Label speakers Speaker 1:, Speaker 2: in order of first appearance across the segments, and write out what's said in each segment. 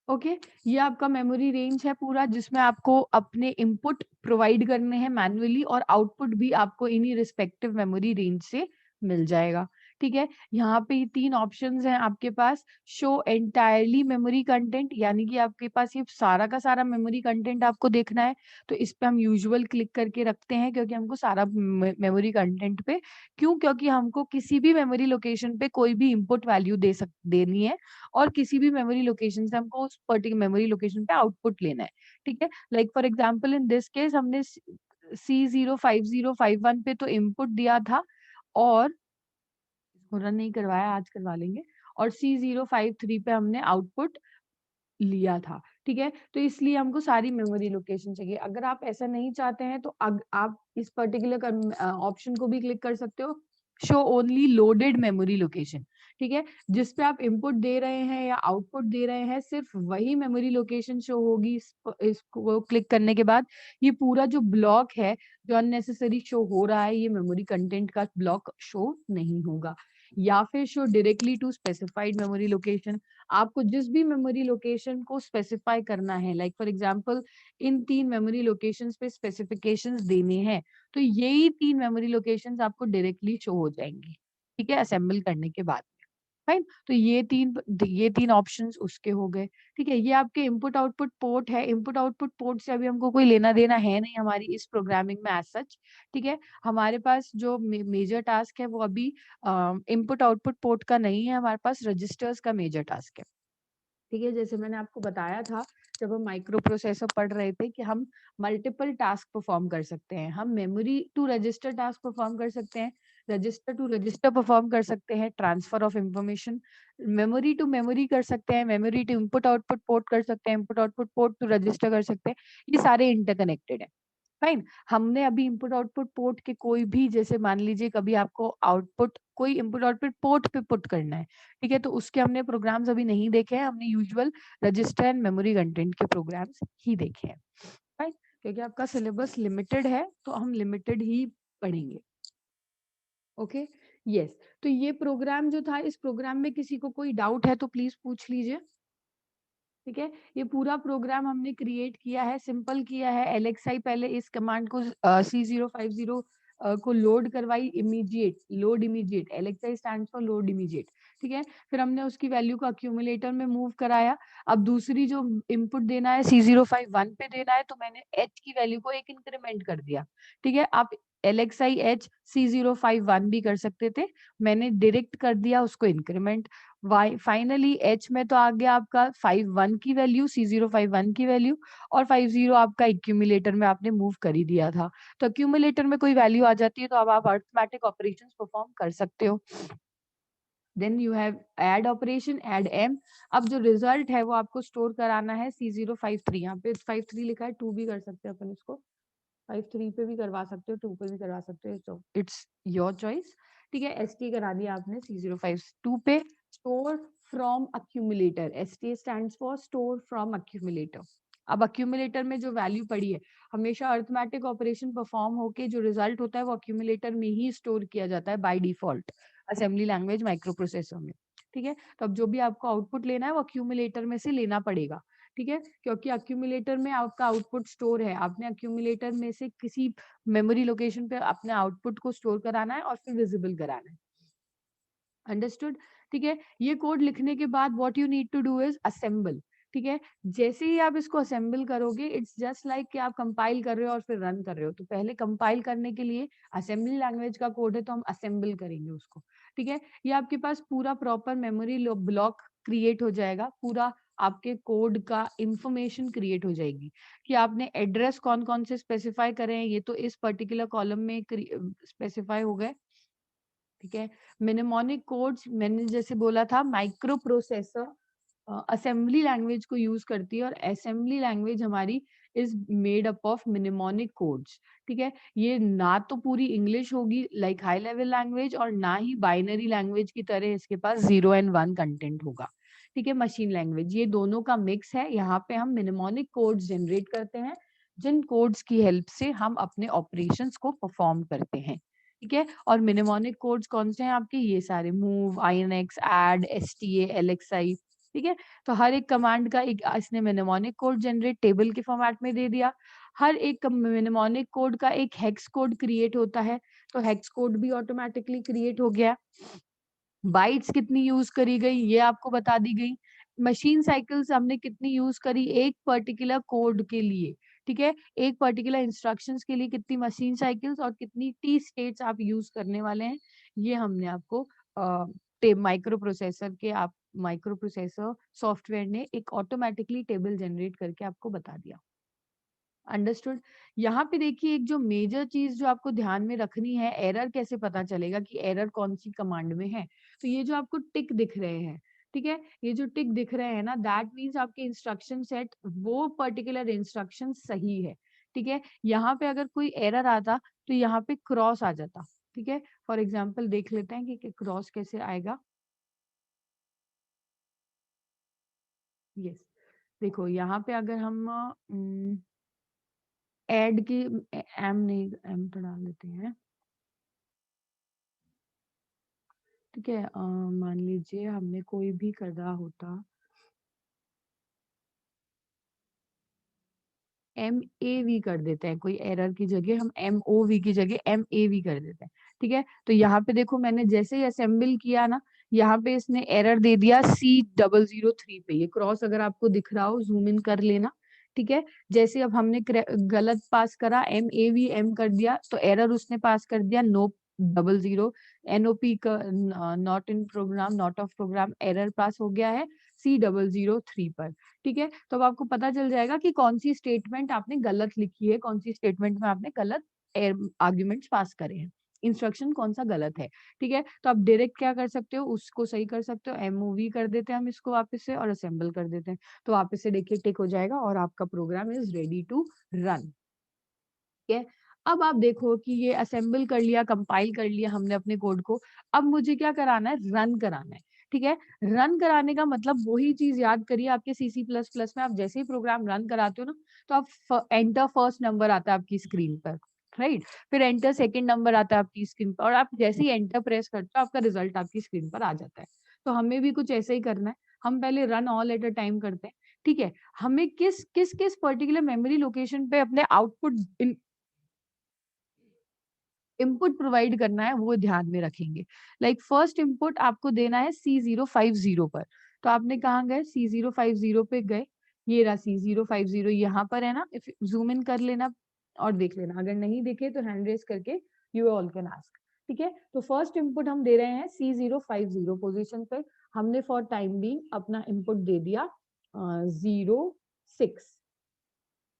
Speaker 1: Okay, ये आपका memory range है पूरा, जिसमें आपको अपने इनपुट प्रोवाइड करने हैं मैन्युअली और आउटपुट भी आपको इन्हीं रिस्पेक्टिव मेमोरी रेंज से मिल जाएगा। ठीक है, यहाँ पे ये 3 ऑप्शंस हैं आपके पास। शो एंटायरली मेमोरी कंटेंट, यानी कि आपके पास ये सारा का सारा मेमोरी कंटेंट आपको देखना है, तो इस पे हम यूजुअल क्लिक करके रखते हैं, क्योंकि हमको सारा मेमोरी कंटेंट पे क्यों? क्योंकि हमको किसी भी मेमोरी लोकेशन पे कोई भी इनपुट वैल्यू देनी है और किसी भी मेमोरी लोकेशन से हमको उस पर्टिकुलर मेमोरी लोकेशन पे आउटपुट लेना है। ठीक है? Like for example in this case हमने C05051 पे तो इनपुट दिया था और इसको रन नहीं करवाया, आज करवा लेंगे, और C053 पे हमने आउटपुट लिया था। ठीक है? तो इसलिए हमको सारी मेमोरी लोकेशन चाहिए। अगर आप ऐसा नहीं चाहते हैं तो आप इस पर्टिकुलर ऑप्शन को भी क्लिक कर सकते हो, show only loaded memory location. ठीक है? जिस पे आप इनपुट दे रहे हैं या आउटपुट दे रहे हैं, सिर्फ वही मेमोरी लोकेशन शो होगी। इसको क्लिक करने के बाद ये पूरा जो ब्लॉक है, जो अननेसेसरी शो हो रहा है, ये मेमोरी कंटेंट का ब्लॉक शो नहीं होगा। या फिर show directly to specified memory location, आपको जिस भी मेमोरी लोकेशन को स्पेसिफाई करना है, like for example in 3 memory locations पे स्पेसिफिकेशंस देने हैं, तो यही 3 मेमोरी लोकेशंस आपको डायरेक्टली शो हो जाएंगी। ठीक है, असेंबल करने के बाद। फाइन, तो ये तीन ऑप्शंस उसके हो गए। ठीक है, ये आपके इनपुट आउटपुट पोर्ट है। इनपुट आउटपुट पोर्ट से अभी हमको कोई लेना देना है नहीं हमारी इस प्रोग्रामिंग में एज सच। ठीक है, हमारे पास जो मेजर टास्क है वो अभी इनपुट आउटपुट पोर्ट का नहीं है, हमारे पास रजिस्टर्स का मेजर टास्क है। ठीक है, जैसे मैंने आपको बताया था जब हम माइक्रो प्रोसेसर पढ़ रहे थे कि हम मल्टीपल टास्क परफॉर्म कर सकते हैं। हम memory to register task perform कर सकते हैं, रजिस्टर टू रजिस्टर परफॉर्म कर सकते हैं, transfer of information memory to memory कर सकते हैं, memory to input output port कर सकते हैं, input output port to register कर सकते हैं। ये सारे इंटरकनेक्टेड है। फाइन, हमने अभी इनपुट आउटपुट पोर्ट के कोई भी, जैसे मान लीजिए कभी आपको आउटपुट कोई इनपुट आउटपुट पोर्ट पे पुट करना है, ठीक है, तो उसके हमने प्रोग्राम्स अभी नहीं देखे हैं, हमने usual register and memory content के प्रोग्राम्स ही देखे हैं। फाइन, क्योंकि आपका सिलेबस लिमिटेड है तो हम लिमिटेड ही पढ़ेंगे। ओके, यस, तो ये प्रोग्राम जो था, इस प्रोग्राम में किसी को कोई डाउट है तो प्लीज पूछ लीजिए। ठीक है, ये पूरा प्रोग्राम हमने क्रिएट किया है, सिंपल किया है। एलेक्साई पहले इस कमांड को C050 को लोड करवाई, immediate, load immediate, L X I stands for load immediate. ठीक है, फिर हमने उसकी वैल्यू को अक्यूमुलेटर में मूव कराया। अब दूसरी जो इनपुट देना है C051 पे देना है, तो मैंने h की वैल्यू को एक इंक्रीमेंट कर दिया। ठीक है, आप एलेक्साई h C051 भी कर सकते थे, मैंने डायरेक्ट कर दिया उसको इंक्रीमेंट। फाइनली एच में तो आ गया आपका 51 की वैल्यू, C051 की वैल्यू, और 50 आपका एक्यूमुलेटर में आपने मूव कर ही दिया था। तो एक्यूमुलेटर में कोई वैल्यू आ जाती है तो अब आप अरिथमेटिक ऑपरेशंस परफॉर्म कर सकते हो। Then you have add operation, add M. अब जो रिजल्ट है वो आपको स्टोर कराना है C053, यहाँ पे 53 लिखा है, 2 भी कर सकते हैं अपन इसको, 53 पे भी करवा सकते हो, 2 पे भी करवा सकते हो, तो इट्स योर चॉइस। ठीक है, एसटी करा दिया आपने C052 पे। Store from accumulator, ST stands for store from accumulator. अब अक्यूमुलेटर में जो वैल्यू पड़ी है, हमेशा अरिथमेटिक ऑपरेशन परफॉर्म होके जो रिजल्ट होता है वो अक्यूमुलेटर में ही स्टोर किया जाता है by default assembly language micro processor में। ठीक है, तो अब जो भी आपको आउटपुट लेना है वो अक्यूमुलेटर में से लेना पड़ेगा। ठीक है, क्योंकि अक्यूमुलेटर में आपका आउटपुट स्टोर है, आपने अक्यूमुलेटर में से किसी मेमोरी लोकेशन पे अपने आउटपुट को स्टोर कराना है और फिर विजिबल कराना है। अंडरस्टूड? ठीक है, ये कोड लिखने के बाद what you need to do is assemble. ठीक है, जैसे ही आप इसको असेंबल करोगे, इट्स जस्ट लाइक कि आप कंपाइल कर रहे हो और फिर रन कर रहे हो। तो पहले कंपाइल करने के लिए असेंबली लैंग्वेज का कोड है तो हम असेंबल करेंगे उसको। ठीक है, ये आपके पास पूरा प्रॉपर मेमोरी ब्लॉक क्रिएट हो जाएगा, पूरा आपके कोड का इंफॉर्मेशन क्रिएट हो जाएगी कि आपने एड्रेस कौन कौन से स्पेसिफाई करे हैं, ये तो इस पर्टिकुलर कॉलम में स्पेसिफाई हो गए। ठीक है, मिनेमोनिक कोड्स मैंने जैसे बोला था, माइक्रो प्रोसेसर असेंबली लैंग्वेज को यूज करती है और असेंबली लैंग्वेज हमारी is made up of mnemonic codes. ठीक है, ये ना तो पूरी इंग्लिश होगी लाइक हाई लेवल लैंग्वेज और ना ही बाइनरी लैंग्वेज की तरह इसके पास 0 एंड 1 कंटेंट होगा। ठीक है, मशीन लैंग्वेज ये दोनों का मिक्स है। यहाँ पे हम मिनेमोनिक कोड्स जनरेट करते हैं, जिन कोड्स की हेल्प से हम अपने ऑपरेशंस को परफॉर्म करते हैं। ठीक है, और मिनेमोनिक कोड्स कौन से हैं आपके? ये सारे move, INX, add, STA, LXI, ठीक है। तो हर एक कमांड का एक इसने मेनेमोनिक कोड जनरेट टेबल के फॉर्मेट में दे दिया। हर एक मेनेमोनिक कोड का एक हेक्स कोड क्रिएट होता है, तो हेक्स कोड भी ऑटोमेटिकली क्रिएट हो गया। बाइट्स कितनी यूज करी गई ये आपको बता दी गई। मशीन साइकिल्स हमने कितनी यूज करी एक पर्टिकुलर कोड के लिए, ठीक है। एक पर्टिकुलर इंस्ट्रक्शंस के लिए कितनी मशीन साइकिल्स और कितनी टी स्टेट्स आप यूज करने वाले हैं, ये हमने आपको माइक्रो प्रोसेसर के आप माइक्रो प्रोसेसर सॉफ्टवेयर ने एक ऑटोमेटिकली टेबल जनरेट करके आपको बता दिया। अंडरस्टूड। यहाँ पे देखिए एक जो मेजर चीज जो आपको ध्यान में रखनी है, एरर कैसे पता चलेगा कि एरर कौन सी कमांड में है। तो ये जो आपको टिक दिख रहे हैं, ठीक है, ये जो टिक दिख रहे हैं ना, दैट मीन्स आपके इंस्ट्रक्शन सेट वो पर्टिकुलर इंस्ट्रक्शन सही है, ठीक है। यहाँ पे अगर कोई एरर आता तो यहाँ पे क्रॉस आ जाता, ठीक है। फॉर एग्जाम्पल देख लेते हैं कि क्रॉस कैसे आएगा। यस, देखो यहाँ पे अगर हम ऐड की एम नहीं, एम तो डाल देते हैं, ठीक है। मान लीजिए हमने कोई भी करना होता, एम ए वी कर देते हैं, कोई एरर की जगह हम एम ओ वी की जगह एम ए वी कर देते हैं, ठीक है। तो यहाँ पे देखो मैंने जैसे ही असेंबल किया ना, यहाँ पे इसने एरर दे दिया C003 पे। ये क्रॉस अगर आपको दिख रहा हो जूम इन कर लेना, ठीक है। जैसे अब हमने गलत पास करा, एम ए वी एम कर दिया, तो एरर उसने पास कर दिया नो 00, NOP का not in program, not of program, error pass हो गया है C003 पर, ठीक है। तो अब आपको पता चल जाएगा कि कौन सी स्टेटमेंट आपने गलत लिखी है, कौन सी स्टेटमेंट में आपने गलत आर्ग्यूमेंट्स पास करे हैं, इंस्ट्रक्शन कौन सा गलत है, ठीक है। तो आप डायरेक्ट क्या कर सकते हो, उसको सही कर सकते हो, एमओवी कर देते हैं हम इसको वापस से और असेंबल कर देते हैं, तो वापस से देखिए टिक हो जाएगा और आपका program is ready to run, ठीक है। अब आप देखो कि ये असेंबल कर लिया, कंपाइल कर लिया हमने अपने कोड को। अब मुझे क्या कराना है, रन कराना है, ठीक है। रन कराने का मतलब वही चीज याद करिए, आपके C++ में आप जैसे ही प्रोग्राम रन कराते हो ना, तो आप एंटर फर्स्ट नंबर आता है आपकी स्क्रीन पर, राइट। फिर एंटर सेकंड नंबर आता है आपकी स्क्रीन पर, और आप जैसे ही एंटर प्रेस करते हो आपका रिजल्ट आपकी स्क्रीन पर आ जाता है। तो हमें भी कुछ ऐसा ही करना है। हम पहले run all at a time करते हैं, ठीक है। हमें किस किस किस पर्टिकुलर मेमोरी लोकेशन पे अपने आउटपुट इनपुट प्रोवाइड करना है वो ध्यान में रखेंगे। लाइक फर्स्ट इनपुट आपको देना है C050 पर, तो आपने कहाँ गए, C050 पे गए, ये रहा C050 यहाँ पर है ना। इफ जूम इन कर लेना और देख लेना, अगर नहीं देखे तो हैंड रेस करके यू ऑल कैन आस्क, ठीक है। तो फर्स्ट इनपुट हम दे रहे हैं C050 पोजीशन पे। हमने फॉर टाइम बीइंग अपना इनपुट दे दिया 06,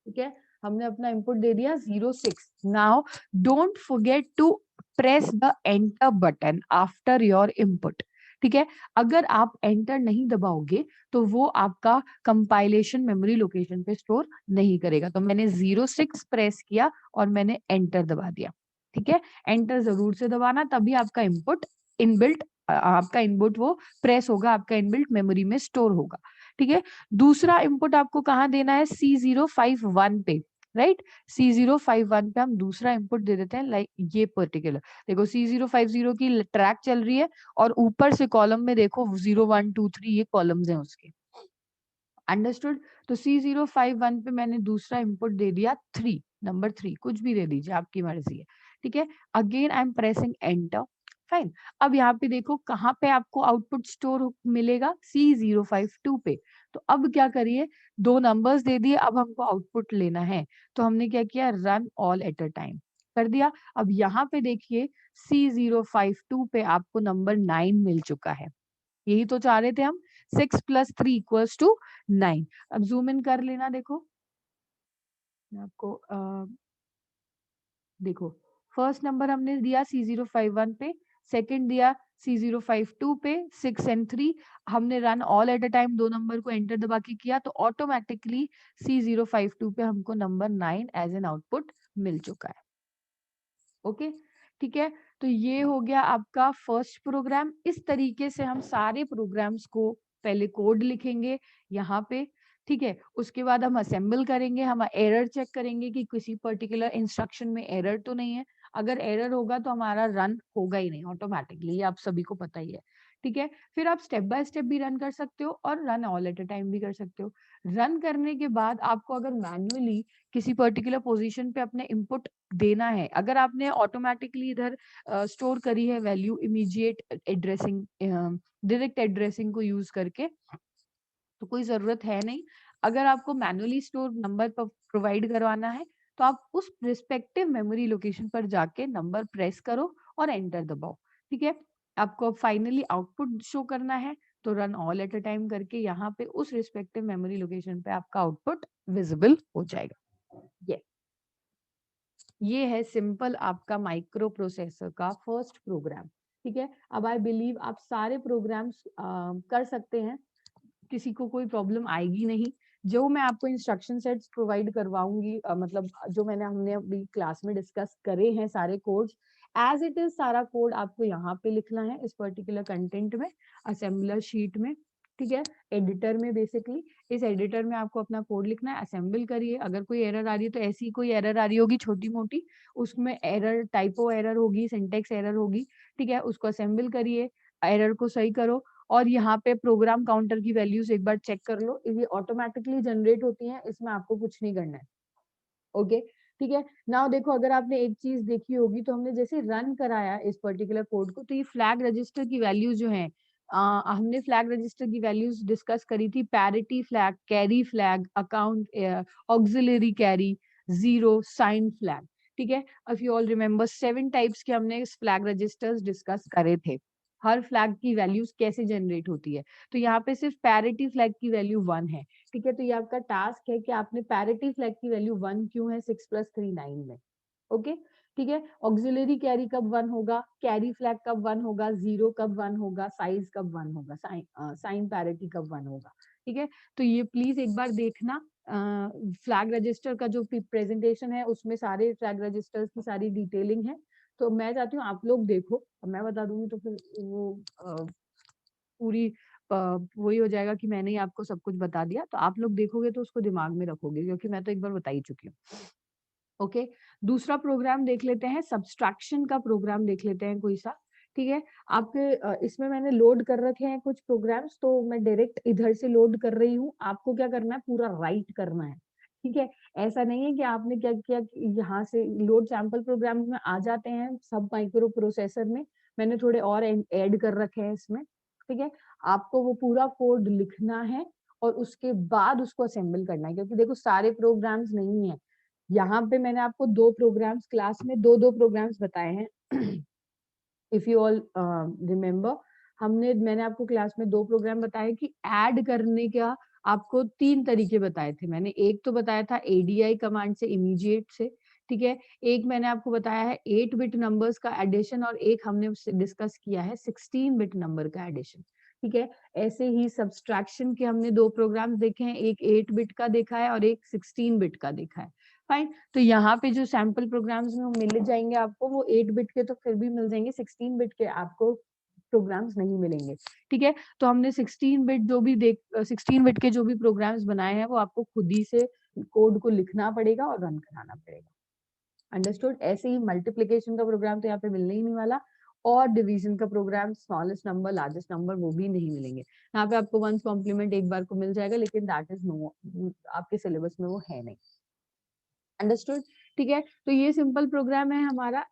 Speaker 1: ठीक है। हमने अपना इनपुट दे दिया 06। Now don't forget to press the enter button after your input, ठीक है। अगर आप एंटर नहीं दबाओगे तो वो आपका कंपाइलेशन मेमोरी लोकेशन पे स्टोर नहीं करेगा। तो मैंने 06 प्रेस किया और मैंने एंटर दबा दिया, ठीक है। एंटर जरूर से दबाना, तभी आपका इनपुट इनबिल्ट आपका इनपुट वो प्रेस होगा, आपका इनबिल्ट मेमोरी में स्टोर होगा, ठीक है। दूसरा इनपुट आपको कहाँ देना है, C051 पे, राइट। C051 पे हम दूसरा इनपुट दे देते हैं, लाइक ये पर्टिकुलर देखो C050 की ट्रैक चल रही है और ऊपर से कॉलम में देखो 0123 ये कॉलम्स हैं उसके, अंडरस्टूड। तो C051 पे मैंने दूसरा इनपुट दे दिया 3, नंबर 3 कुछ भी दे दीजिए आपकी मर्जी है, ठीक है। Again I am pressing enter, fine. अब यहाँ पे देखो कहाँ पे आपको आउटपुट स्टोर मिलेगा, C052 पे। तो अब क्या करिए, दो नंबर्स दे दिए, अब हमको आउटपुट लेना है, तो हमने क्या किया, run all at a time कर दिया। अब यहाँ पे देखिए C052 पे आपको नंबर 9 मिल चुका है, यही तो चाह रहे थे हम, 6+3 = 9। अब जूम इन कर लेना, देखो मैं आपको देखो फर्स्ट नंबर हमने दिया C051 पे, सेकंड दिया C052 पे, 6 और 3। हमने run all at a time दो नंबर को एंटर दबा के किया, तो ऑटोमेटिकली C052 पे हमको नंबर 9 एज एन आउटपुट मिल चुका है, ओके, ठीक है। तो ये हो गया आपका फर्स्ट प्रोग्राम। इस तरीके से हम सारे प्रोग्राम्स को पहले कोड लिखेंगे यहाँ पे, ठीक है। उसके बाद हम असेंबल करेंगे, हम एरर चेक करेंगे कि किसी पर्टिकुलर इंस्ट्रक्शन में एरर तो नहीं है। अगर एरर होगा तो हमारा रन होगा ही नहीं ऑटोमेटिकली, ये आप सभी को पता ही है, ठीक है। फिर आप स्टेप बाय स्टेप भी रन कर सकते हो और run all at a time भी कर सकते हो। रन करने के बाद आपको अगर मैन्युअली किसी पर्टिकुलर पोजीशन पे अपने इनपुट देना है, अगर आपने ऑटोमेटिकली इधर स्टोर करी है value immediate addressing direct addressing को यूज करके, तो कोई ज़रूरत है नहीं। अगर आपको मैन्युअली स्टोर नंबर प्रोवाइड करवाना है, तो आप उस रिस्पेक्टिव मेमोरी लोकेशन पर जाके नंबर प्रेस करो और एंटर दबाओ, ठीक है? आपको अब फाइनली आउटपुट शो करना है, तो run all at a time करके यहाँ पे उस रिस्पेक्टिव मेमोरी लोकेशन पे आपका आउटपुट विजिबल हो जाएगा। ये है सिंपल आपका माइक्रो प्रोसेसर का फर्स्ट प्रोग्राम, ठीक है? अब आई बिलीव आप सारे प्रोग्राम्स कर सकते हैं, किसी को कोई प्रॉब्लम आएगी नहीं। जो मैं आपको इंस्ट्रक्शन सेट्स प्रोवाइड करवाऊँगी मतलब जो हमने अभी क्लास में डिस्कस करे हैं सारे कोड्स, एज़ इट इज़ सारा कोड आपको यहाँ पे लिखना है इस पर्टिकुलर कंटेंट में, असेंबलर शीट में, ठीक है? एडिटर में बेसिकली, इस एडिटर में आपको अपना कोड लिखना है, असेंबल करिए। अगर कोई एरर आ रही है तो ऐसी कोई एरर आ रही होगी छोटी-मोटी, उसमें एरर टाइपो एरर होगी, सिंटैक्स एरर होगी, ठीक है? उसको असेंबल करिए, एरर को सही करो और यहाँ पे प्रोग्राम काउंटर की वैल्यूज एक बार चेक कर लो, ये ऑटोमेटिकली जनरेट होती हैं, इसमें आपको कुछ नहीं करना है। ओके, ठीक है। नाउ देखो, अगर आपने एक चीज देखी होगी, तो हमने जैसे रन कराया इस पर्टिकुलर कोड को, तो ये फ्लैग रजिस्टर की वैल्यूज जो हैं, हमने फ्लैग रजिस्टर की वैल्यूज डिस्कस करी थी, parity flag, carry flag, account auxiliary carry, zero, sign flag, ठीक है। If you all remember 7 types के हमने फ्लैग रजिस्टर्स डिस्कस करे थे। हर फ्लैग की वैल्यूज कैसे जनरेट होती है, तो यहाँ पे सिर्फ पैरिटी फ्लैग की वैल्यू 1 है, ठीक है। तो ये आपका टास्क है कि आपने पैरिटी फ्लैग की वैल्यू 1 क्यों है 6 + 3 9 में, ओके, ठीक है। ऑक्सिलरी कैरी कब 1 होगा, कैरी फ्लैग कब 1 होगा, जीरो कब 1 होगा, साइज कब 1 होगा, साइन पैरिटी कब 1 होगा, ठीक है। तो ये प्लीज एक बार देखना, फ्लैग रजिस्टर का जो प्रेजेंटेशन है उसमें सारे फ्लैग रजिस्टर्स की सारी डिटेलिंग है, तो मैं चाहती हूँ आप लोग देखो, मैं बता दूंगी तो फिर वो पूरी वही हो जाएगा कि मैंने ही आपको सब कुछ बता दिया, तो आप लोग देखोगे तो उसको दिमाग में रखोगे, क्योंकि मैं तो एक बार बता ही चुकी हूँ। ओके, दूसरा प्रोग्राम देख लेते हैं, सब्सट्रैक्शन का प्रोग्राम देख लेते हैं कोई सा, ठीक है। आपके इसमें मैंने लोड कर रखे हैं कुछ प्रोग्राम्स, तो मैं डायरेक्ट इधर से लोड कर रही हूँ, आपको क्या करना है, पूरा राइट करना है, ठीक है। ऐसा नहीं है कि आपने क्या किया कि यहाँ से लोड सैंपल प्रोग्राम में आ जाते हैं सब माइक्रो प्रोसेसर में, मैंने थोड़े और ऐड कर रखे हैं इसमें, ठीक है। आपको वो पूरा कोड लिखना है और उसके बाद उसको असेंबल करना है, क्योंकि देखो सारे प्रोग्राम्स नहीं है, यहाँ पे मैंने आपको 2 प्रोग्राम्स क्लास में 2-2 प्रोग्राम्स बताए हैं। इफ यू ऑल रिमेम्बर, मैंने आपको क्लास में 2 प्रोग्राम बताए कि ऐड करने का आपको 3 तरीके बताए थे। मैंने एक तो बताया था एडीआई कमांड से इमीडिएट से, ठीक है। एक मैंने आपको बताया है 8 बिट नंबर्स का एडिशन और एक हमने उससे डिस्कस किया है 16 बिट नंबर का एडिशन, ठीक है। ऐसे ही सब्सट्रैक्शन के हमने 2 प्रोग्राम्स देखे हैं, एक 8 बिट का देखा है और एक 16 बिट का देखा है। फाइन, तो यहाँ पे जो सैंपल प्रोग्राम्स में मिल जाएंगे आपको, वो 8 बिट के तो फिर भी मिल जाएंगे, 16 बिट के आपको प्रोग्राम्स नहीं मिलेंगे, ठीक है। तो हमने 16 बिट के जो भी प्रोग्राम्स बनाए हैं वो आपको खुद ही से कोड को लिखना पड़ेगा और रन कराना पड़ेगा, अंडरस्टूड। ऐसे ही मल्टीप्लिकेशन का प्रोग्राम तो यहाँ पे मिलने ही नहीं वाला, और डिवीजन का program smallest number largest number वो भी नहीं मिलेंगे। यहाँ पे आपको वंस कॉम्प्लीमेंट एक बार को मिल जाएगा, लेकिन दैट इज नो, आपके सिलेबस में वो है नहीं, अंडरस्टूड, ठीक है। तो ये सिंपल प्रोग्राम है हमारा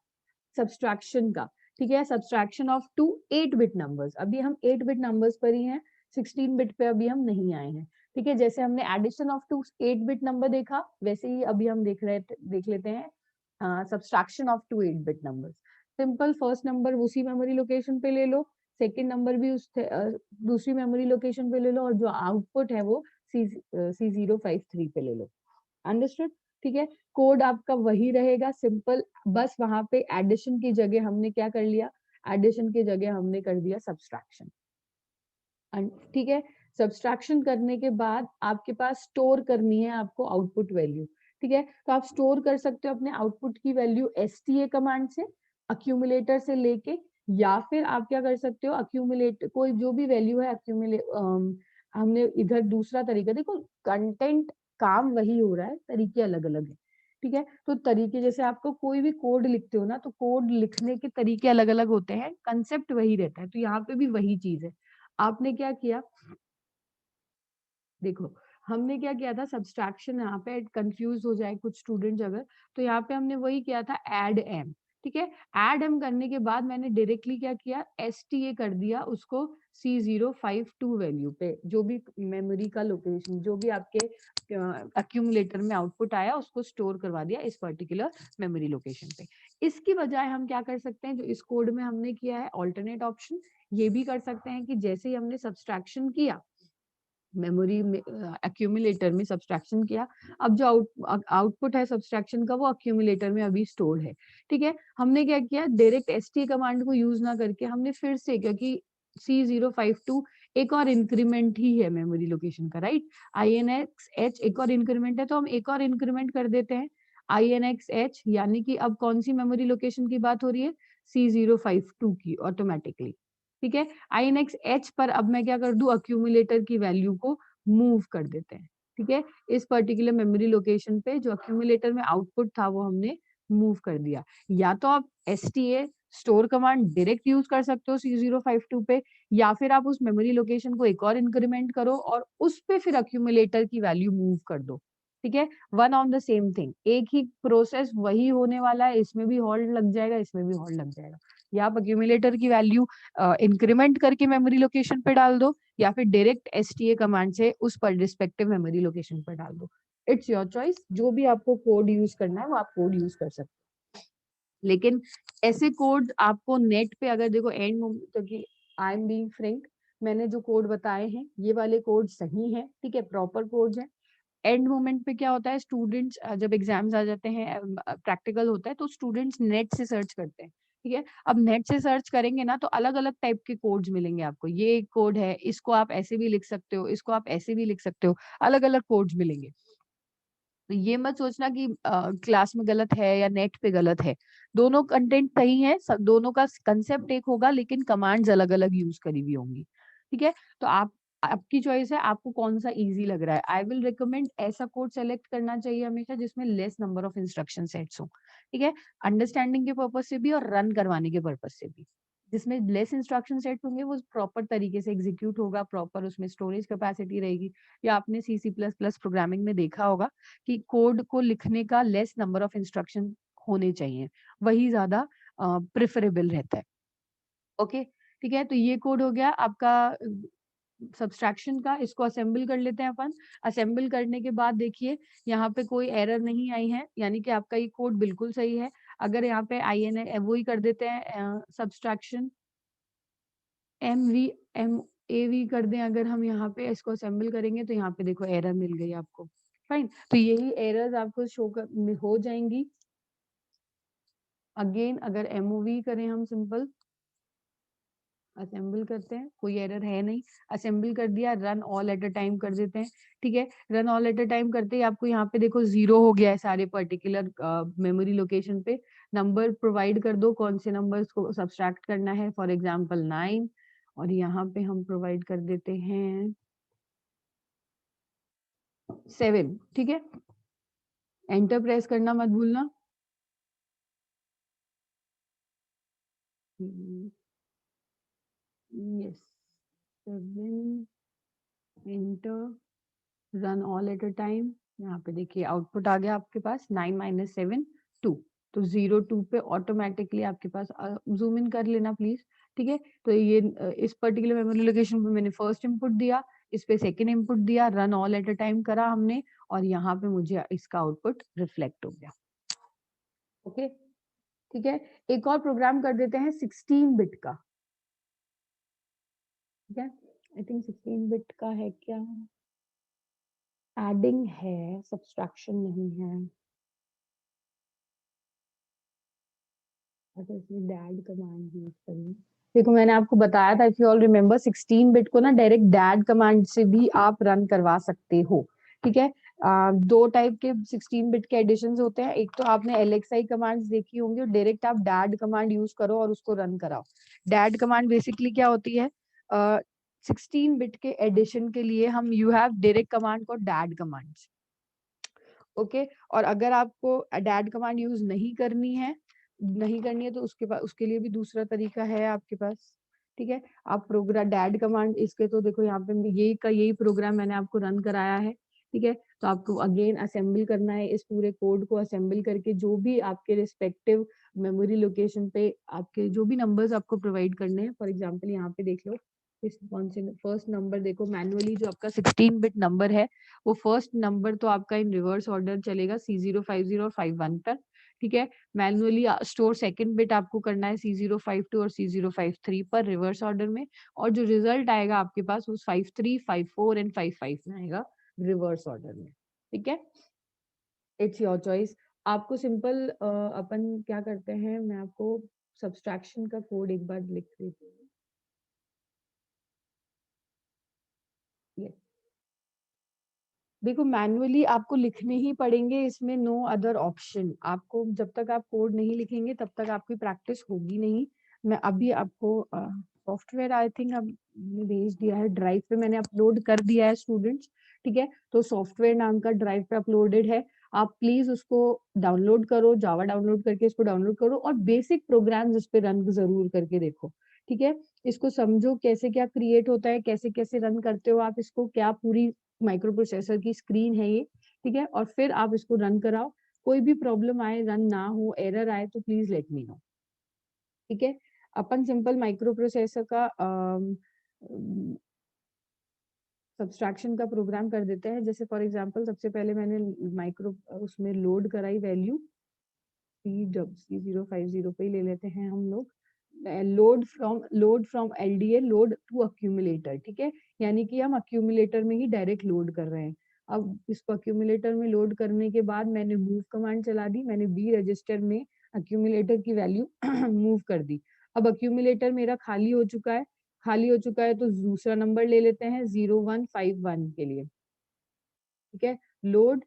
Speaker 1: सब्सट्रैक्शन का, ठीक है। सब्सट्रैक्शन ऑफ 2 8 बिट नंबर्स, अभी हम 8 बिट नंबर्स पर ही हैं, 16 बिट पे अभी हम नहीं आए हैं, ठीक है। जैसे हमने एडिशन ऑफ 2 8 बिट नंबर देखा, वैसे ही अभी हम देख लेते हैं subtraction of 2 8 bit numbers. Simple, first number उसी मेमोरी लोकेशन पे ले लो, सेकंड नंबर भी दूसरी मेमोरी लोकेशन पे ले लो, और जो आउटपुट है वो C053 पे ले लो, अंडरस्टूड, ठीक है। कोड आपका वही रहेगा सिंपल, बस वहां पे एडिशन की जगह हमने क्या कर लिया, एडिशन की जगह हमने कर दिया सब्सट्रैक्शन, ठीक है। सब्सट्रैक्शन करने के बाद आपके पास स्टोर करनी है आपको आउटपुट वैल्यू, ठीक है। तो आप स्टोर कर सकते हो अपने आउटपुट की वैल्यू एसटीए कमांड से, अक्यूमुलेटर से लेके, या फिर आप क्या कर सकते हो, अक्यूमुलेट कोई जो भी वैल्यू है हमने इधर दूसरा तरीका, देखो कंटेंट काम वही हो रहा है, तरीके अलग अलग है, ठीक है। तो तरीके जैसे आपको कोई भी कोड लिखते हो ना, तो कोड लिखने के तरीके अलग अलग होते हैं, कंसेप्ट वही रहता है। तो यहाँ पे भी वही चीज है। आपने क्या किया, देखो हमने क्या किया था, सब्सट्रैक्शन, यहाँ पे कंफ्यूज हो जाए कुछ स्टूडेंट्स अगर, तो यहाँ पे हमने वही किया था ऐड एम। ठीक है, ऐड एम करने के बाद मैंने डायरेक्टली क्या किया, एस टी ए कर दिया उसको C052 वैल्यू पे, जो भी मेमोरी का लोकेशन, जो भी आपके अक्यूमुलेटर में आउटपुट आया उसको स्टोर करवा दिया इस पर्टिकुलर मेमोरी लोकेशन पे। इसकी बजाय हम क्या कर सकते हैं, जो इस कोड में हमने किया है ऑल्टरनेट ऑप्शन, ये भी कर सकते हैं कि जैसे ही हमने सब्सट्रैक्शन किया मेमोरी में, एक्यूमुलेटर में सब्सट्रैक्शन किया, अब जो आउटपुट है सब्सट्रैक्शन का वो एक्यूमुलेटर में अभी स्टोर्ड है। ठीक है, हमने क्या किया, डायरेक्ट एसटी कमांड को यूज ना करके हमने फिर से, क्योंकि C052 एक और इंक्रीमेंट ही है मेमोरी लोकेशन का, राइट, INX-H एक और इंक्रीमेंट है, तो हम एक और इंक्रीमेंट कर देते हैं INX-H, यानी कि अब कौन सी मेमोरी लोकेशन की बात हो रही है, C052 की ऑटोमेटिकली। ठीक है, INX-H पर अब मैं क्या कर दूं, अक्यूमुलेटर की वैल्यू को मूव कर देते हैं। ठीक है, इस पर्टिकुलर मेमोरी लोकेशन पे जो अक्यूमुलेटर में आउटपुट था वो हमने मूव कर दिया। या तो आप STA store command direct use कर सकते हो C052 पे, या फिर आप उस मेमोरी लोकेशन को एक और इंक्रीमेंट करो और उस पे फिर अक्यूमुलेटर की वैल्यू मूव कर दो। ठीक है, one on the same thing, एक ही प्रोसेस वही होने वाला है, इसमें भी होल्ड लग जाएगा, इसमें भी होल्ड लग जाएगा। या आप अक्यूमुलेटर की वैल्यू इंक्रीमेंट करके मेमोरी लोकेशन पे डाल दो, या फिर डायरेक्ट STA कमांड से उस पर रिस्पेक्टिव मेमोरी लोकेशन पर डाल दो। इट्स योर चॉइस, जो भी आपको कोड यूज करना है वो आप कोड यूज कर सकते हो। लेकिन ऐसे कोड आपको नेट पे अगर देखो एंड मोमेंट, क्योंकि आई एम बीइंग फ्रैंक, मैंने जो कोड बताए हैं ये वाले कोड सही हैं, ठीक है, प्रॉपर कोड्स हैं। एंड मोमेंट पे क्या होता है, स्टूडेंट्स जब एग्जाम्स आ जाते हैं, प्रैक्टिकल होता है, तो स्टूडेंट्स नेट से सर्च करते हैं। ठीक है, अब नेट से सर्च करेंगे ना तो अलग अलग टाइप के कोड्स मिलेंगे आपको, ये एक कोड है, इसको आप ऐसे भी लिख सकते हो, इसको आप ऐसे भी लिख सकते हो, अलग अलग कोड्स मिलेंगे। तो ये मत सोचना कि क्लास में गलत है या नेट पे गलत है, दोनों कंटेंट सही है, दोनों का कंसेप्ट एक होगा, लेकिन कमांड्स अलग अलग यूज करी हुई होंगी। ठीक है, तो आप, आपकी चॉइस है, आपको कौन सा इजी लग रहा है। आई विल रिकमेंड ऐसा कोड सेलेक्ट करना चाहिए हमेशा जिसमें less number of instruction sets हो। ठीक है, अंडरस्टैंडिंग के पर्पज से भी और रन करवाने के पर्पज से भी। जिसमें लेस इंस्ट्रक्शन सेट होंगे वो प्रॉपर तरीके से एग्जीक्यूट होगा, प्रॉपर उसमें स्टोरेज कैपेसिटी रहेगी। या आपने C++ प्रोग्रामिंग में देखा होगा कि कोड को लिखने का लेस नंबर ऑफ इंस्ट्रक्शन होने चाहिए, वही ज्यादा प्रेफरेबल रहता है। ओके, ठीक है, तो ये कोड हो गया आपका सब्सट्रैक्शन का। इसको असेंबल कर लेते हैं अपन। असेंबल करने के बाद देखिए यहाँ पे कोई एरर नहीं आई है, यानी कि आपका ये कोड बिल्कुल सही है। अगर यहाँ पे IN वो ही कर देते हैं, सब्सट्रैक्शन MV MAV कर दें, अगर हम यहाँ पे इसको असेंबल करेंगे तो यहाँ पे देखो एरर मिल गई आपको। फाइन, तो यही एरर्स आपको शो हो जाएंगी। अगेन अगर MOV करें हम, सिंपल असेंबल करते हैं, कोई एरर है नहीं, असेंबल कर दिया, run all at a time कर देते हैं। ठीक है, run all at a time करते ही आपको यहाँ पे देखो 0 हो गया है सारे पर्टिकुलर मेमोरी लोकेशन पे। नंबर प्रोवाइड कर दो, कौन से नंबर्स को सब्सट्रैक्ट करना है, फॉर एग्जाम्पल 9, और यहाँ पे हम प्रोवाइड कर देते हैं 7। ठीक है, एंटर प्रेस करना मत भूलना। Yes, 7, enter, run all at a time. यहाँ पे देखिए आउटपुट आ गया आपके पास 9 - 7 2। तो 0 2 पे ऑटोमेटिकली आपके पास, जूम इन कर लेना प्लीज। ठीक है, तो ये इस पर्टिकुलर मेमोरी लोकेशन पे मैंने फर्स्ट इनपुट दिया, इस पे सेकंड इनपुट दिया, run all at a time करा हमने, और यहाँ पे मुझे इसका आउटपुट रिफ्लेक्ट हो गया। ओके, ठीक है, एक और प्रोग्राम कर देते हैं 16 बिट का। ठीक है, आई थिंक 16 बिट का है क्या, एडिंग है, सब्सट्रैक्शन नहीं है। अच्छा, इसमें डैड कमांड यूज करिए। देखो मैंने आपको बताया था, if you all remember, 16 bit को ना डायरेक्ट डैड कमांड से भी आप रन करवा सकते हो। ठीक है, दो टाइप के 16 बिट के एडिशन होते हैं। एक तो आपने LXI कमांड्स देखी होंगी, और डायरेक्ट आप डैड कमांड यूज करो और उसको रन कराओ। डैड कमांड बेसिकली क्या होती है, 16 बिट के एडिशन के लिए हम यू हैव डायरेक्ट कमांड को डैड कमांड्स। ओके। और अगर आपको डैड कमांड यूज नहीं करनी है तो उसके लिए भी दूसरा तरीका है आपके पास, ठीक है। आप प्रोग्राम डैड कमांड इसके तो देखो यहाँ पे यही प्रोग्राम मैंने आपको रन कराया है, ठीक है। तो आपको अगेन असेंबल करना है, इस पूरे कोड को असेंबल करके जो भी आपके रिस्पेक्टिव मेमोरी लोकेशन पे आपके जो भी नंबर्स आपको प्रोवाइड करने हैं, फॉर एग्जांपल यहाँ पे देख लो, इस कौन से फर्स्ट नंबर देखो, मैनुअली जो आपका 16 बिट नंबर है वो फर्स्ट नंबर तो आपका इन रिवर्स ऑर्डर चलेगा C0 50 और 51 पर, ठीक है। मैनुअली स्टोर सेकंड बिट आपको करना है C0 52 और C0 53 पर रिवर्स ऑर्डर में, और जो रिजल्ट आएगा आपके पास वो 53 54 एंड 55 में आएगा रिवर्स ऑर्डर में, ठीक है। It's your choice. आपको सिंपल अपन क्या करते हैं, मैं आपको सब्सट्रैक्शन का कोड एक बार लिख देती हूँ। Yes. देखो मैनुअली आपको लिखने ही पड़ेंगे, इसमें नो अदर ऑप्शन। आपको जब तक आप कोड नहीं लिखेंगे तब तक आपकी प्रैक्टिस होगी नहीं। मैं अभी आपको सॉफ्टवेयर आई थिंक अब भेज दिया है, ड्राइव पे मैंने अपलोड कर दिया है स्टूडेंट्स, ठीक है। तो सॉफ्टवेयर नाम का ड्राइव पे अपलोडेड है, आप प्लीज उसको डाउनलोड करो, जावा डाउनलोड करके इसको डाउनलोड करो और बेसिक प्रोग्राम्स इस पे रन जरूर करके देखो, ठीक है। इसको समझो कैसे क्या क्रिएट होता है, कैसे कैसे रन करते हो आप इसको, क्या पूरी माइक्रो प्रोसेसर की स्क्रीन है ये, ठीक है। और फिर आप इसको रन कराओ, कोई भी प्रॉब्लम आए, रन ना हो, एरर आए तो प्लीज लेट मी नो, ठीक है। अपन सिंपल माइक्रो प्रोसेसर का सब्सट्रैक्शन का प्रोग्राम कर देते हैं। जैसे फॉर एग्जांपल सबसे पहले मैंने माइक्रो उसमें लोड कराई वैल्यू C050 पे ही ले लेते हैं हम लोग, load from LDA load to accumulator, ठीक है। यानी कि हम अक्यूमुलेटर में ही डायरेक्ट लोड कर रहे हैं। अब इसको अक्यूमुलेटर में लोड करने के बाद मैंने मूव कमांड चला दी, मैंने बी रजिस्टर में अक्यूमुलेटर की वैल्यू मूव कर दी। अब अक्यूमुलेटर मेरा खाली हो चुका है, तो दूसरा नंबर ले लेते हैं 0151 के लिए, ठीक है। लोड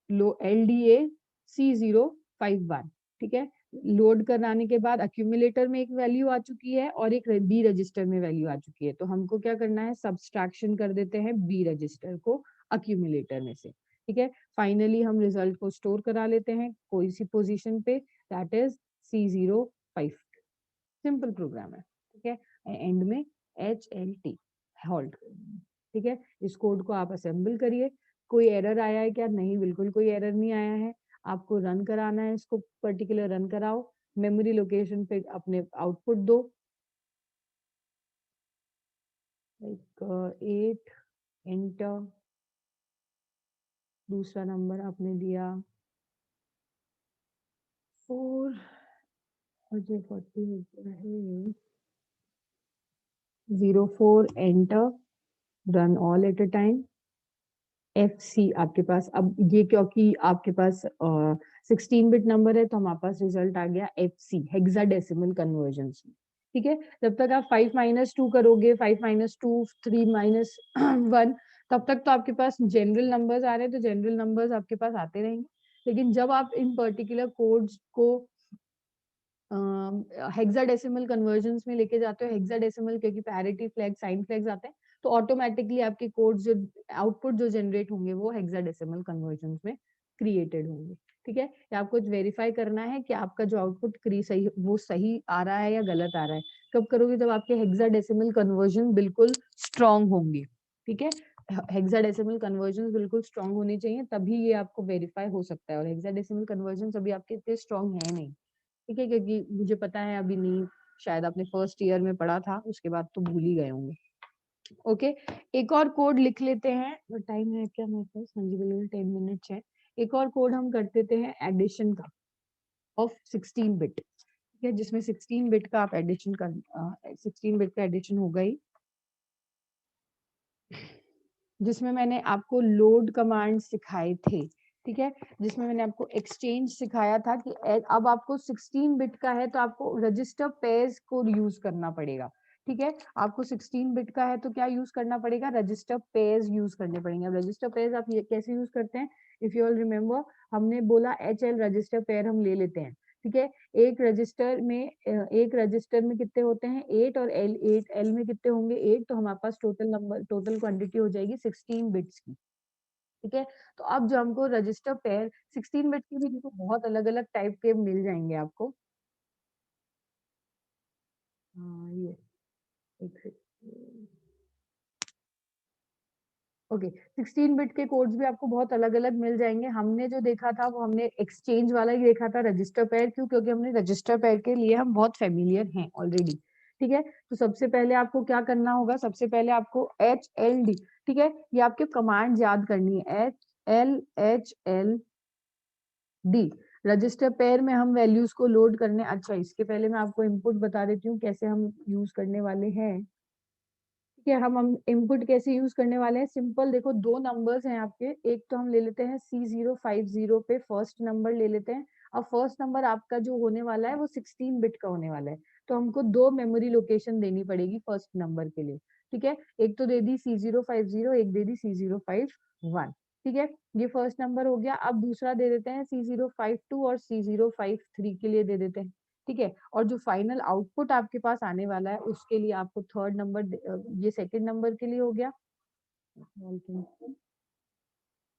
Speaker 1: LDA C051, ठीक है। लोड कराने के बाद अक्यूमुलेटर में एक वैल्यू आ चुकी है और एक बी रजिस्टर में वैल्यू आ चुकी है, तो हमको क्या करना है, सब्सट्रैक्शन कर देते हैं बी रजिस्टर को अक्यूमुलेटर में से, ठीक है। फाइनली हम रिजल्ट को स्टोर करा लेते हैं कोई सी पोजीशन पे, that is C05। Simple program है, ठीक है। एंड में HLT हॉल्ट, ठीक है। इस कोड को आप असेंबल करिए। कोई एरर आया है क्या? नहीं, बिल्कुल कोई एरर नहीं आया है। आपको रन कराना है, इसको पर्टिकुलर रन कराओ, मेमोरी लोकेशन पे अपने आउटपुट दो, लाइक 8 एंटर, दूसरा नंबर आपने दिया 4, मुझे 40 हो गया है, 04 enter, run all at a time. FC आपके पास, अब ये क्योंकि आपके पास 16 बिट नंबर है तो हमारे पास रिजल्ट आ गया FC हेक्साडेसिमल कन्वर्जन में, ठीक है। जब तक आप 5 - 2 करोगे, 5 - 2 3 - 1, तब तक तो आपके पास जनरल नंबर्स आ रहे हैं, तो जनरल नंबर्स आपके पास आते रहेंगे। लेकिन जब आप इन पर्टिकुलर कोड्स को हेक्साडेसिमल कन्वर्जन में लेके जाते हो, हेक्साडेसिमल क्योंकि पैरिटी फ्लैग साइन फ्लैग्स आते हैं, तो ऑटोमेटिकली आपके कोड जो आउटपुट जो जनरेट होंगे वो हेक्साडेसिमल कन्वर्जन में क्रिएटेड होंगे, ठीक है। या आपको वेरीफाई करना है कि आपका जो आउटपुट सही वो सही आ रहा है या गलत आ रहा है। कब करोगे? जब आपके हेक्साडेसिमल कन्वर्जन बिल्कुल स्ट्रांग होंगे, ठीक है। हेक्साडेसिमल कन्वर्जन बिल्कुल स्ट्रांग होनी चाहिए, तभी ये आपको वेरीफाई हो सकता है। और हेक्साडेसिमल कन्वर्जन अभी आपके इतने स्ट्रांग है नहीं, ठीक है, क्योंकि मुझे पता है अभी नहीं, शायद आपने फर्स्ट ईयर में पढ़ा था, उसके बाद तो भूल ही गए होंगे। ओके, एक और कोड लिख लेते हैं, टाइम है क्या मेरे पास? हाँ जी बिल्कुल 10 मिनट्स है। एक और कोड हम कर देते हैं एडिशन का ऑफ 16 बिट, ठीक है, जिसमें 16 बिट का आप एडिशन कर 16 बिट का एडिशन होगा ही, जिसमें मैंने आपको लोड कमांड सिखाए थे, ठीक है। जिसमें मैंने आपको एक्सचेंज सिखाया था कि अब आपको 16 बिट का है तो आपको रजिस्टर पेयर्स को यूज करना पड़ेगा, ठीक है। आपको 16 बिट का है तो क्या यूज करना पड़ेगा? रजिस्टर पेयर्स यूज करने पड़ेंगे। अब रजिस्टर पेयर्स आप ये कैसे यूज करते हैं? इफ यू ऑल रिमेम्बर, हमने बोला HL रजिस्टर पेयर हम ले लेते हैं, ठीक है। एक रजिस्टर में कितने होते हैं? 8, और L में कितने होंगे? 8, तो हमारे पास टोटल नंबर, टोटल क्वांटिटी हो जाएगी 16 बिट्स की, ठीक है। तो अब जो हमको रजिस्टर पेयर 16 बिट के भी देखो बहुत अलग अलग टाइप के मिल जाएंगे आपको। हाँ ये एक सेकंड। ओके, 16 बिट के कोड्स भी आपको बहुत अलग अलग मिल जाएंगे। हमने जो देखा था वो हमने एक्सचेंज वाला ही देखा था रजिस्टर पेयर। क्यों? क्योंकि हमने रजिस्टर पेयर के लिए हम बहुत फेमिलियर हैं ऑलरेडी। ठीक है, तो सबसे पहले आपको क्या करना होगा, सबसे पहले आपको HLD, ठीक है, ये आपके कमांड याद करनी है, HLHLD। रजिस्टर पेयर में हम वैल्यूज को लोड करने, अच्छा इसके पहले मैं आपको इनपुट बता देती हूँ कैसे हम यूज करने वाले हैं। ठीक है, हम इनपुट कैसे यूज करने वाले हैं, सिंपल देखो, दो नंबर्स हैं आपके, एक तो हम ले लेते हैं C050 पे फर्स्ट नंबर ले लेते हैं। अब फर्स्ट नंबर आपका जो होने वाला है वो 16 बिट का होने वाला है, तो हमको दो मेमोरी लोकेशन देनी पड़ेगी फर्स्ट नंबर के लिए। ठीक है, एक तो दे दी C050, एक दे दी C051। ठीक है, ये फर्स्ट नंबर हो गया। अब दूसरा दे देते हैं C052 और C053 के लिए दे देते हैं। ठीक है, और जो फाइनल आउटपुट आपके पास आने वाला है उसके लिए आपको थर्ड नंबर, ये सेकंड नंबर के लिए हो गया,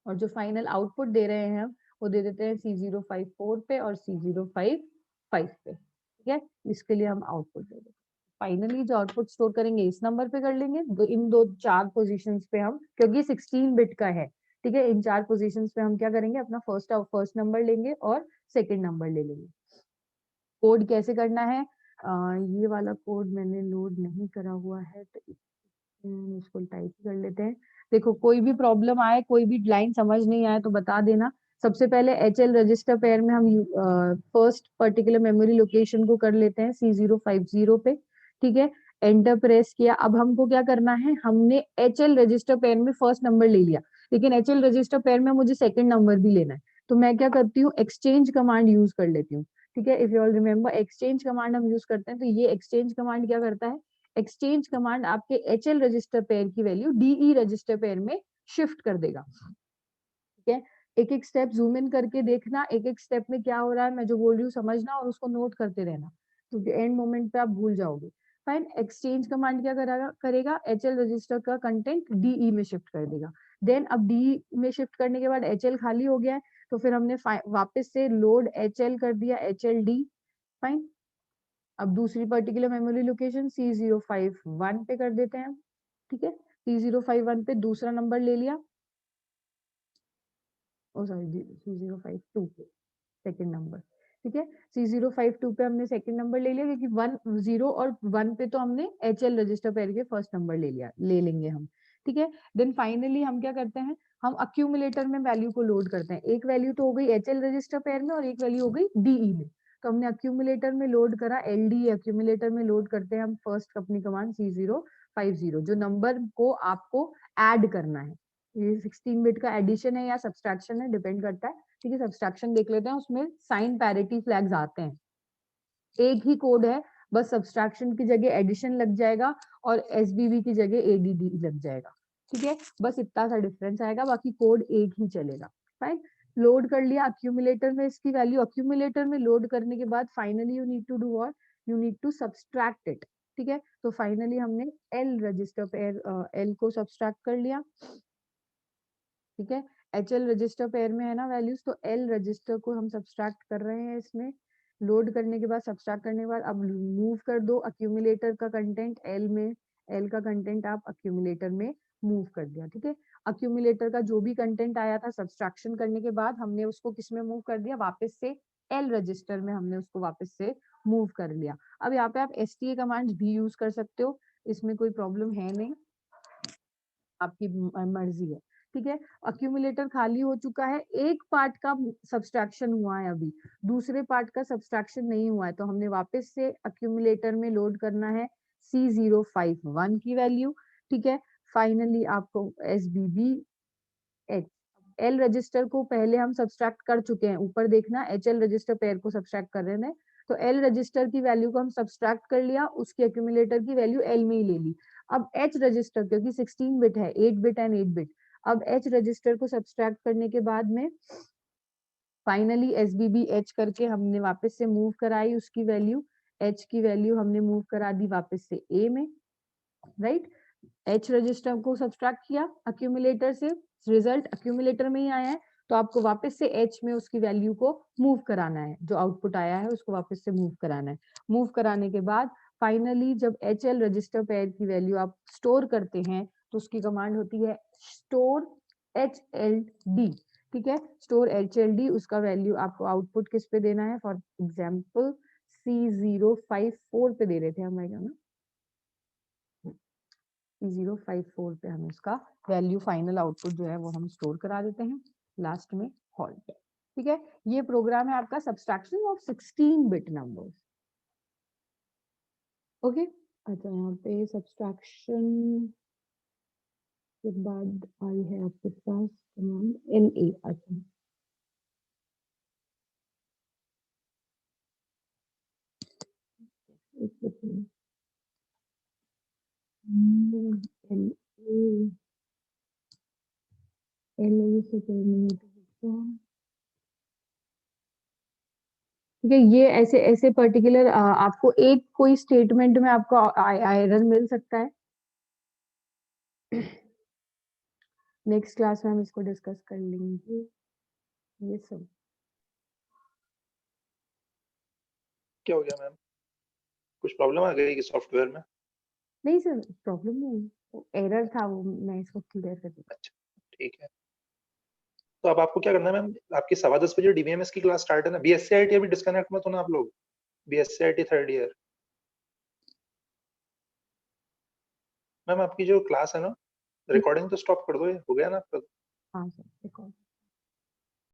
Speaker 1: और जो फाइनल आउटपुट दे रहे हैं हम वो दे देते हैं C054 पे और C055 पे। ठीक है, इसके लिए हम आउटपुट दे देते हैं। फाइनली जो आउटपुट स्टोर करेंगे इस नंबर पे कर लेंगे, इन दो चार पोजीशंस पे हम, क्योंकि 16 बिट का है। ठीक है, इन चार पोजीशंस पे हम क्या करेंगे, अपना फर्स्ट नंबर लेंगे और सेकंड नंबर ले लेंगे। कोड कैसे करना है, ये वाला कोड मैंने लोड नहीं करा हुआ है तो इसको टाइप कर लेते हैं। देखो, कोई भी प्रॉब्लम आए, कोई भी लाइन समझ नहीं आए तो बता देना। सबसे पहले HL रजिस्टर पेयर में हम फर्स्ट पर्टिकुलर मेमोरी लोकेशन को कर लेते हैं C050 पे। ठीक है, एंटर प्रेस किया। अब हमको क्या करना है, हमने HL रजिस्टर पेयर में फर्स्ट नंबर ले लिया, लेकिन HL रजिस्टर पेयर में मुझे सेकंड नंबर भी लेना है, तो मैं क्या करती हूँ, एक्सचेंज कमांड यूज कर लेती हूँ। ठीक है, if you all remember exchange command हम यूज करते हैं, तो ये एक्सचेंज कमांड क्या करता है, एक्सचेंज कमांड आपके HL रजिस्टर पेयर की वैल्यू DE रजिस्टर पेयर में शिफ्ट कर देगा। ठीक है, एक एक स्टेप जूम इन करके देखना, एक एक स्टेप में क्या हो रहा है, मैं जो बोल रही हूँ समझना और उसको नोट करते रहना, क्योंकि एंड मोमेंट पे आप भूल जाओगे। फाइन, एक्सचेंज कमांड क्या करेगा, HL रजिस्टर का कंटेंट DE में शिफ्ट कर देगा। देन अब DE में शिफ्ट करने के बाद HL खाली हो गया है, तो फिर हमने वापस से लोड HL कर दिया, HLD। फाइन, अब दूसरी पर्टिकुलर मेमोरी लोकेशन C051 पे कर देते हैं। ठीक है, C051 पे दूसरा नंबर ले लिया, ओ सॉरी C052 पे सेकंड नंबर। ठीक है, C052 पे हमने सेकंड नंबर ले लिया, क्योंकि 1 0 और 1 पे तो हमने HL रजिस्टर पेयर के फर्स्ट नंबर ले लिया, ले लेंगे हम। ठीक है, देन फाइनली हम क्या करते हैं, हम अक्यूमुलेटर में वैल्यू को लोड करते हैं। एक वैल्यू तो हो गई HL रजिस्टर पेयर में और एक वैल्यू हो गई DE में, तो हमने अक्यूमुलेटर में लोड करा, LD अक्यूमुलेटर में लोड करते हैं हम फर्स्ट अपनी कमांड C050, जो नंबर को आपको ऐड करना है। ये 16 बिट का एडिशन है या सब्सट्रैक्शन है, डिपेंड करता है। ठीक है, सब्सट्रैक्शन देख लेते हैं, उसमें साइन पैरिटी फ्लैग्स आते हैं। एक ही कोड है, बस सब्सट्रैक्शन की जगह एडिशन लग जाएगा और SBB की जगह ADD लग जाएगा। ठीक है, बस इतना सा डिफरेंस आएगा, बाकी कोड एक ही चलेगा। फाइन, लोड कर लिया अक्यूमुलेटर में इसकी वैल्यू। अक्यूमुलेटर में लोड करने के बाद finally you need to do what, you need to subtract it. ठीक है, तो फाइनली हमने L रजिस्टर पेयर L को सब्सट्रैक्ट कर लिया। ठीक है, HL रजिस्टर पेयर में है ना वैल्यूज, तो L रजिस्टर को हम सब्सट्रैक्ट कर रहे हैं इसमें। लोड करने के बाद, सब्सट्रैक्ट करने के बाद अब मूव कर दो अक्यूमुलेटर का कंटेंट L में, L का कंटेंट आप अक्यूमुलेटर में मूव कर दिया। ठीक है, अक्यूमुलेटर का जो भी कंटेंट आया था सब्सट्रैक्शन करने के बाद हमने उसको किस में मूव कर दिया, वापस से L रजिस्टर में हमने उसको वापस से मूव कर लिया। अब यहाँ पे आप STA कमांड भी यूज कर सकते हो, इसमें कोई प्रॉब्लम है नहीं, आपकी मर्जी है। ठीक है, अक्यूमुलेटर खाली हो चुका है, एक पार्ट का सब्सट्रैक्शन हुआ है, अभी दूसरे पार्ट का सब्सट्रैक्शन नहीं हुआ है, तो हमने वापस से अक्यूमुलेटर में लोड करना है C051 की वैल्यू। ठीक है, फाइनली आपको SBB H, L रजिस्टर को पहले हम सब्सट्रैक्ट कर चुके हैं, ऊपर देखना HL रजिस्टर पेयर को सब्सट्रैक्ट कर रहे हैं, तो L रजिस्टर की वैल्यू को हम सब्सट्रैक्ट कर लिया, उसकी अक्यूमुलेटर की वैल्यू L में ही ले ली। अब H रजिस्टर, क्योंकि 16 बिट है, 8 बिट एंड 8 बिट, अब H रजिस्टर को सब्सट्रैक्ट करने के बाद में फाइनली SBB H करके हमने वापस से मूव कराई उसकी वैल्यू, H की वैल्यू हमने मूव करा दी वापस से A में, राइट। एच रजिस्टर को सब्सट्रैक्ट किया अक्यूमुलेटर से, रिजल्ट अक्यूमुलेटर में ही आया है, तो आपको वापस से एच में उसकी वैल्यू को मूव कराना है, जो आउटपुट आया है उसको वापस से मूव कराना है। मूव कराने के बाद फाइनली जब एच एल रजिस्टर पेयर की वैल्यू आप स्टोर करते हैं तो उसकी कमांड होती है स्टोर एच एल डी। ठीक है, स्टोर एच एल डी, उसका वैल्यू आपको आउटपुट किस पे देना है, फॉर एग्जाम्पल C054 पे दे रहे थे हम, ना C054 पे हम इसका वैल्यू फाइनल आउटपुट जो है वो हम स्टोर करा देते हैं लास्ट में हॉल्ट। ठीक है, ये प्रोग्राम है आपका subtraction of 16 bit numbers. Okay, अच्छा यहाँ पे सब्सट्रैक्शन के बाद आई है आपके पास कमांड LA। अच्छा एक सेकंड, LA से करनी है तो ठीक है। ये ऐसे ऐसे पर्टिकुलर आपको एक कोई स्टेटमेंट में आपको एरर मिल सकता है। नेक्स्ट क्लास में हम इसको डिस्कस कर लेंगे ये सब।
Speaker 2: क्या हो गया मैम, कुछ प्रॉब्लम आ गई कि सॉफ्टवेयर में?
Speaker 1: नहीं सर, प्रॉब्लम नहीं, एरर था वो, मैं इसको क्लियर कर दूँ।
Speaker 2: अच्छा ठीक है, तो अब आपको क्या करना है मैम, आपकी 10:15 बजे डीबीएमएस की क्लास स्टार्ट है ना, बीएससीआईटी अभी डिस्कनेक्ट मत होना आप लोग, बीएससीआईटी 3rd ईयर। मैम आपकी जो क्लास है ना, रिकॉर्डिंग तो स्टॉप कर दो, ये हो गया ना आपका?
Speaker 1: हाँ सर, रिकॉर्ड